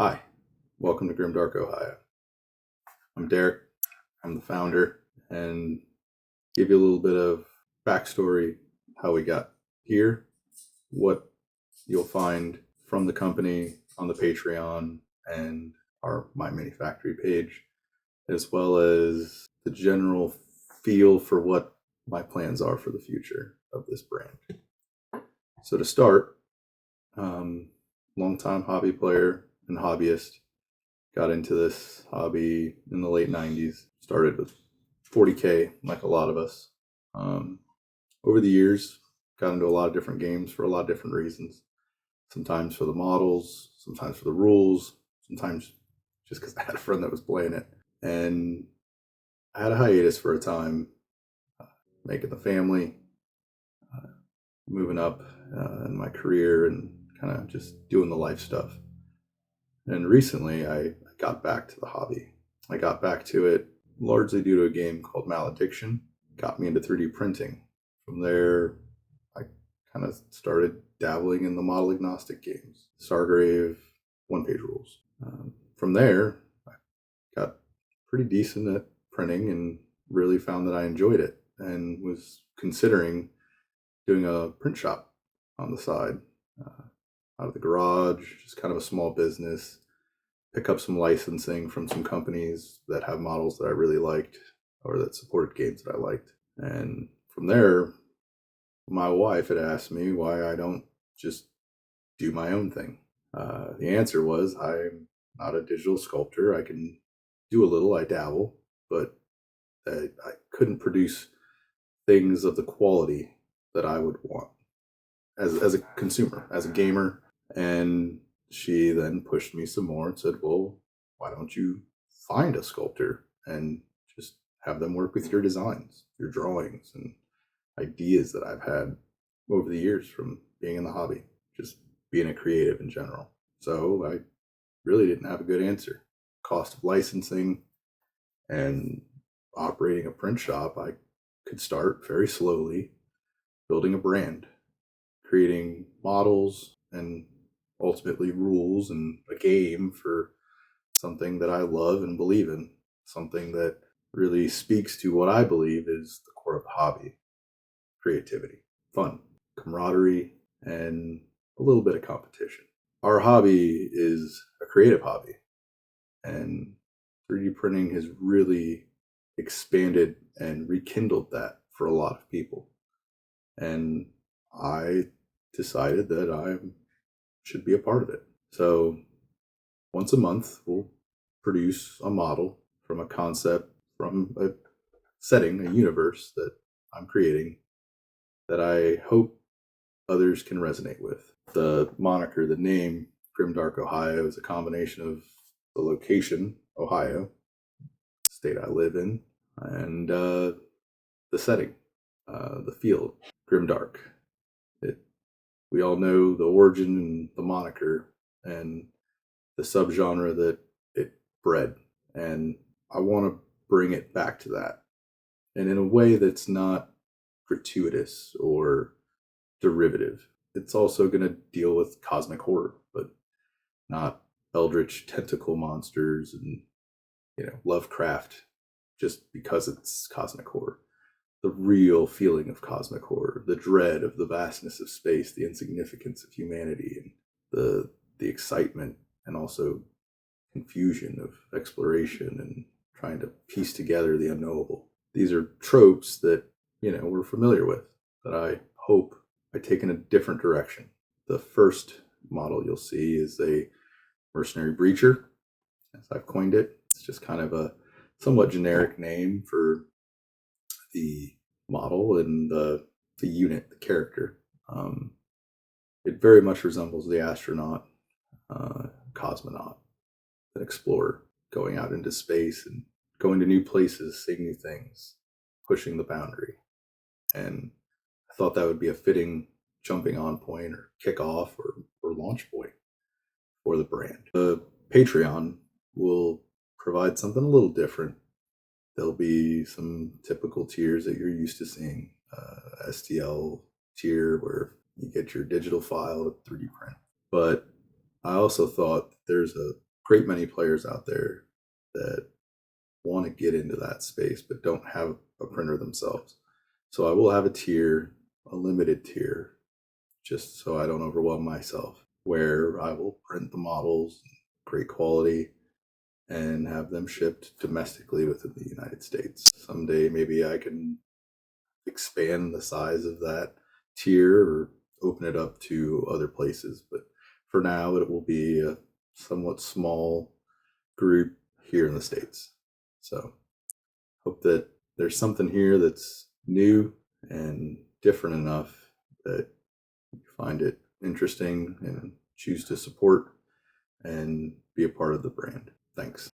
Hi, welcome to Grimdark Ohio. I'm Derek. I'm the founder, and give you a little bit of backstory how we got here, what you'll find from the company on the Patreon and our My Mini Factory page, as well as the general feel for what my plans are for the future of this brand. So to start, longtime hobby player and hobbyist. Got into this hobby in the late 90s. Started with 40K, like a lot of us. Over the years, got into a lot of different games for a lot of different reasons. Sometimes for the models, sometimes for the rules, sometimes just because I had a friend that was playing it. And I had a hiatus for a time, making the family, moving up in my career, and kind of just doing the life stuff. And recently, I got back to the hobby. I got back to it largely due to a game called Malediction. Got me into 3D printing. From there, I kind of started dabbling in the model agnostic games. Stargrave, one-page rules. From there, I got pretty decent at printing and really found that I enjoyed it and was considering doing a print shop on the side. Out of the garage, just kind of a small business, pick up some licensing from some companies that have models that I really liked or that supported games that I liked. And from there, my wife had asked me why I don't just do my own thing. The answer was I'm not a digital sculptor. I can do a little, I dabble, but I couldn't produce things of the quality that I would want as a consumer, as a gamer. And she then pushed me some more and said, well, why don't you find a sculptor and just have them work with your designs, your drawings, and ideas that I've had over the years from being in the hobby, just being a creative in general. So I really didn't have a good answer. Cost of licensing and operating a print shop, I could start very slowly building a brand, creating models and ultimately rules and a game for something that I love and believe in, something that really speaks to what I believe is the core of the hobby: creativity, fun, camaraderie, and a little bit of competition. Our hobby is a creative hobby, and 3D printing has really expanded and rekindled that for a lot of people. And I decided that I should be a part of it. So once a month, we'll produce a model from a concept, from a setting, a universe that I'm creating that I hope others can resonate with. The moniker, the name Grimdark Ohio, is a combination of the location, Ohio, state I live in, and the setting, the field, Grimdark. We all know the origin and the moniker and the subgenre that it bred. And I want to bring it back to that. And in a way that's not gratuitous or derivative. It's also going to deal with cosmic horror, but not eldritch tentacle monsters and, Lovecraft just because it's cosmic horror. The real feeling of cosmic horror, the dread of the vastness of space, the insignificance of humanity, and the excitement and also confusion of exploration and trying to piece together the unknowable. These are tropes that, we're familiar with, that I hope I take in a different direction. The first model you'll see is a mercenary breacher, as I've coined it. It's just kind of a somewhat generic name for the model and the unit, the character. It very much resembles the astronaut, cosmonaut, an explorer going out into space and going to new places, seeing new things, pushing the boundary. And I thought that would be a fitting jumping on point or kickoff or launch point for the brand. The Patreon will provide something a little different. There'll be some typical tiers that you're used to seeing. STL tier where you get your digital file to 3D print. But I also thought there's a great many players out there that want to get into that space but don't have a printer themselves. So I will have a tier, a limited tier, just so I don't overwhelm myself, where I will print the models, great quality, and have them shipped domestically within the United States. Someday maybe I can expand the size of that tier or open it up to other places. But for now, it will be a somewhat small group here in the States. So hope that there's something here that's new and different enough that you find it interesting and choose to support and be a part of the brand. Thanks.